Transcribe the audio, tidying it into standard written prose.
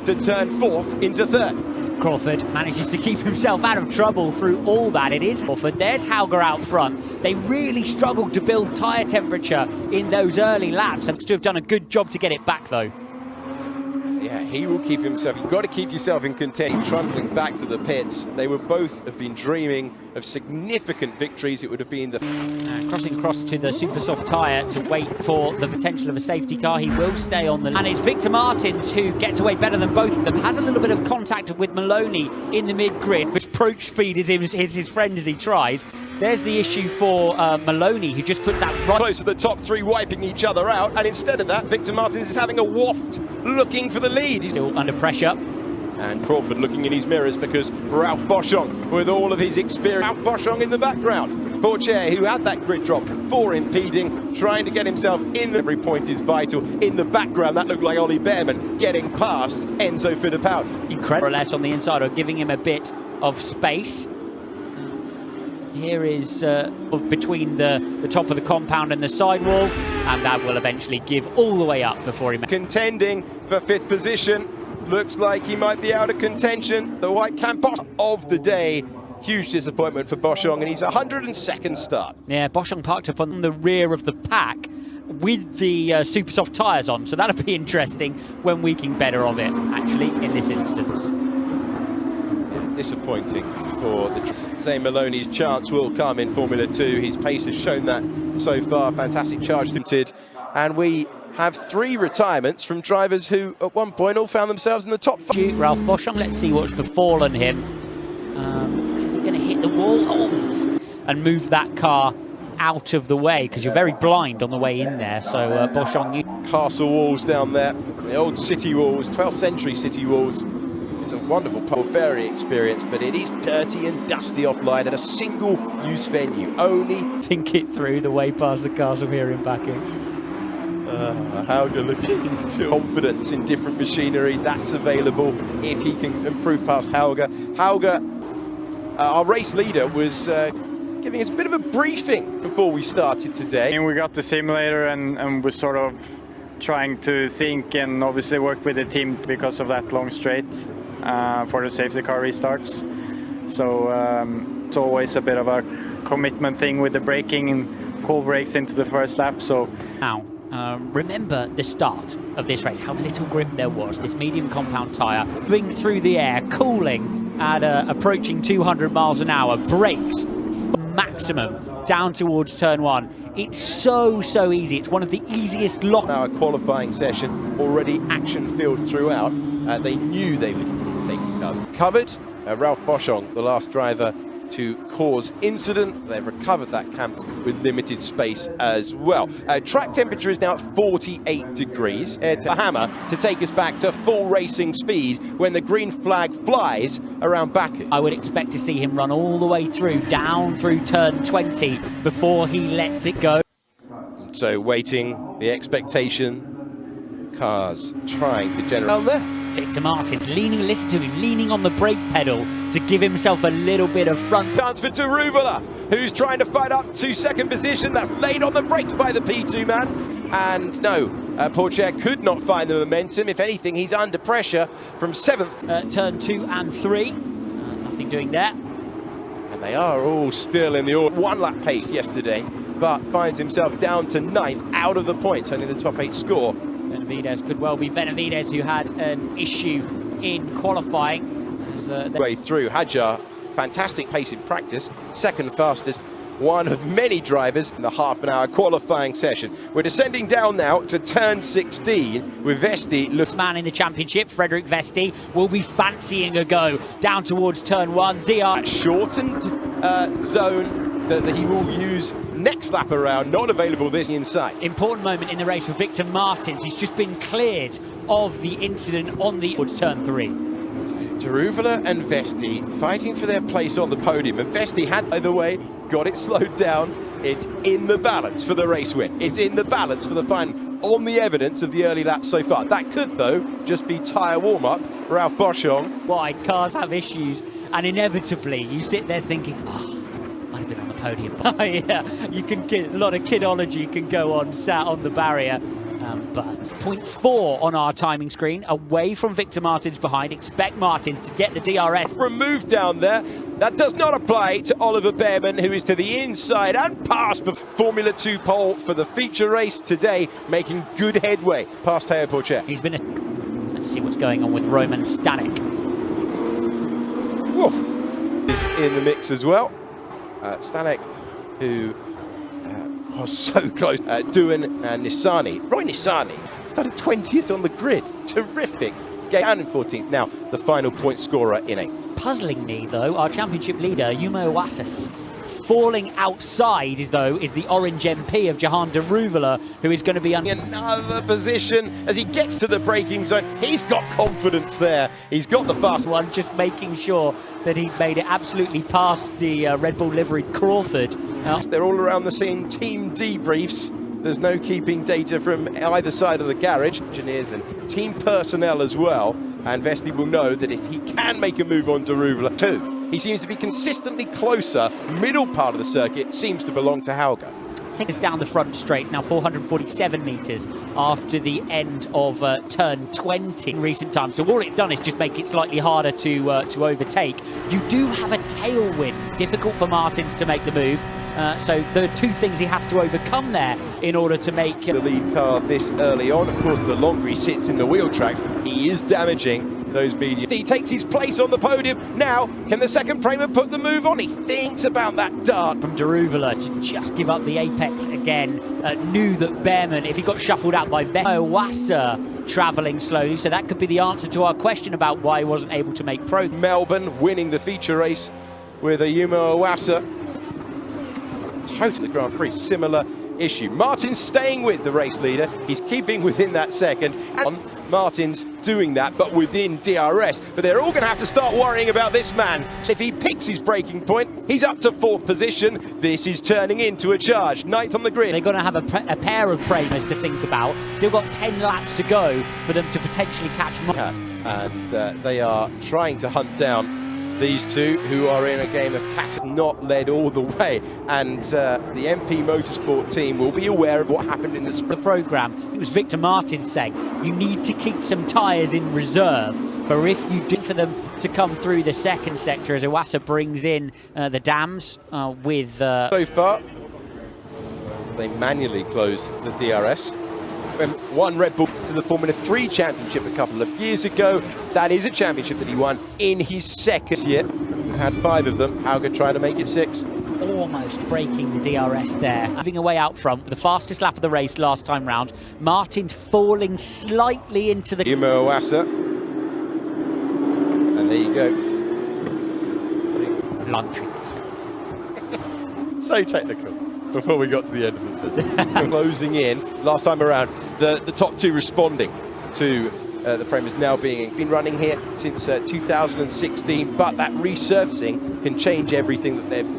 to turn fourth into third. Crawford manages to keep himself out of trouble through all that. It is Crawford. There's Hauger out front. They really struggled to build tyre temperature in those early laps and to have done a good job to get it back though. Yeah, he will keep himself. You've got to keep yourself in contention. Trundling back to the pits. They would both have been dreaming of significant victories. It would have been the crossing across to the super soft tyre to wait for the potential of a safety car. He will stay on the and it's Victor Martins who gets away better than both of them. Has a little bit of contact with Maloney in the mid-grid, which approach speed is his friend as he tries. There's the issue for Maloney, who just puts that right close to the top three, wiping each other out, and instead of that, Victor Martins is having a waft, looking for the lead. He's still under pressure. And Crawford looking in his mirrors because Ralph Boschung, with all of his experience, Ralph Boschung in the background. Porsche, who had that grid drop for impeding, trying to get himself in. Every point is vital. In the background, that looked like Ollie Behrman getting past Enzo Fittipaldi. Incredible less on the inside, or giving him a bit of space. Here is between the top of the compound and the sidewall, and that will eventually give all the way up before he... Contending for fifth position. Looks like he might be out of contention. The white Campos of the day. Huge disappointment for Boschung, and he's 102nd start. Yeah, Boschung parked up on the rear of the pack with the super soft tyres on, so that'll be interesting when we can better of it, actually, in this instance. Disappointing for the Zane Maloney's chance will come in Formula 2. His pace has shown that so far. Fantastic charge limited, and we have 3 retirements from drivers who at one point all found themselves in the top 5. Ralph Boschung, let's see what's befallen him. Is he going to hit the wall? Oh, and move that car out of the way, because you're very blind on the way in there. So Boschung... Castle walls down there, the old city walls, 12th century city walls. It's a wonderful pole, very experienced, but it is dirty and dusty offline at a single-use venue. Only think it through the way past the castle here in Baku. Hauger looking to confidence in different machinery that's available if he can improve past Hauger. Hauger, our race leader, was giving us a bit of a briefing before we started today. And we got the simulator and we're sort of trying to think and obviously work with the team because of that long straight for the safety car restarts. So it's always a bit of a commitment thing with the braking and cool brakes into the first lap. So now remember the start of this race, how little grip there was. This medium compound tyre moving through the air, cooling at approaching 200 miles an hour, brakes maximum down towards turn 1. It's so easy. It's one of the easiest lock. Our qualifying session already action filled throughout. They knew they would need safety cars covered. Ralph Boschung, the last driver to cause incident. They've recovered that camp with limited space as well. Track temperature is now at 48 degrees. Air to hammer to take us back to full racing speed when the green flag flies around Baku. I would expect to see him run all the way through, down through turn 20 before he lets it go. So waiting, the expectation, cars trying to generate down there. Victor Martins leaning, listen to him, leaning on the brake pedal to give himself a little bit of front. Chance for Taruvula, who's trying to fight up to second position. That's laid on the brakes by the P2 man. And no, Porsche could not find the momentum. If anything, he's under pressure from 7th. Turn 2 and 3. Nothing doing there. And they are all still in the order. 1 lap pace yesterday, but finds himself down to 9th, out of the points, only the top 8 score. Benavides could well be Benavides, who had an issue in qualifying. Way through. Hajar, fantastic pace in practice, 2nd fastest, one of many drivers in the half-an-hour qualifying session. We're descending down now to turn 16 with Vesti. Man in the championship, Frederick Vesti, will be fancying a go down towards turn 1. DR shortened zone that he will use next lap around, not available this inside. Important moment in the race for Victor Martins. He's just been cleared of the incident on the turn 3. Taruvula and Vesti fighting for their place on the podium, and Vesti had, by the way, got it slowed down. It's in the balance for the race win. It's in the balance for the final on the evidence of the early laps so far. That could, though, just be tyre warm-up. Ralph Boschung. Wide cars have issues, and inevitably you sit there thinking, oh, I'd have been on the podium. Yeah, you can get a lot of kidology can go on sat on the barrier. But 0.4 on our timing screen, away from Victor Martins behind. Expect Martins to get the DRS. Removed down there. That does not apply to Oliver Behrman, who is to the inside and past the Formula 2 pole for the feature race today, making good headway past Teo Porcher. He's been Let's see what's going on with Roman Stanek. Is in the mix as well. Stanek, who was so close. Duan Nissani. Roy Nissani started 20th on the grid. Terrific. Down in 14th. Now, the final point scorer in 8th. Puzzling me, though, our championship leader, Yuma Iwasa, falling outside is the orange MP of Jahan Deruvala, who is going to be in another position as he gets to the braking zone. He's got confidence there. He's got the fast one, just making sure that he made it absolutely past the Red Bull liveried Crawford. They're all around the same team debriefs. There's no keeping data from either side of the garage. Engineers and team personnel as well. And Vesti will know that if he can make a move on Deruvala too, he seems to be consistently closer. Middle part of the circuit seems to belong to Hauger. I think it's down the front straight, now 447 metres after the end of turn 20 in recent times. So all it's done is just make it slightly harder to overtake. You do have a tailwind, difficult for Martins to make the move. So there are two things he has to overcome there in order to make the lead car this early on. Of course, the longer he sits in the wheel tracks, he is damaging those mediums. He takes his place on the podium. Now, can the second Prema put the move on? He thinks about that dart. From Deruvala to just give up the apex again. Knew that Behrman, if he got shuffled out by Iwasa, travelling slowly, so that could be the answer to our question about why he wasn't able to make progress. Melbourne winning the feature race with a Yuma Iwasa. Totally Grand Prix, similar issue. Martins staying with the race leader. He's keeping within that second. And Martins doing that, but within DRS. But they're all going to have to start worrying about this man. If he picks his braking point, he's up to 4th position. This is turning into a charge. 9th on the grid. They're going to have a pair of Premas to think about. Still got 10 laps to go for them to potentially catch and they are trying to hunt down these two, who are in a game of cat, not led all the way, and the MP Motorsport team will be aware of what happened in the programme. It was Victor Martins saying you need to keep some tyres in reserve for if you do for them to come through the second sector, as Iwasa brings in the dams with so far they manually close the DRS. Won Red Bull to the Formula 3 championship a couple of years ago. That is a championship that he won in his second year. We've had 5 of them. Hauger trying to make it 6. Almost breaking the DRS there. Having a way out front, the fastest lap of the race last time round. Martins falling slightly into the... Yuma Iwasa. And there you go. Lunching. So technical. Before we got to the end of the session. Closing in, last time around, the top 2 responding to the Premas now been running here since 2016, but that resurfacing can change everything that they've got.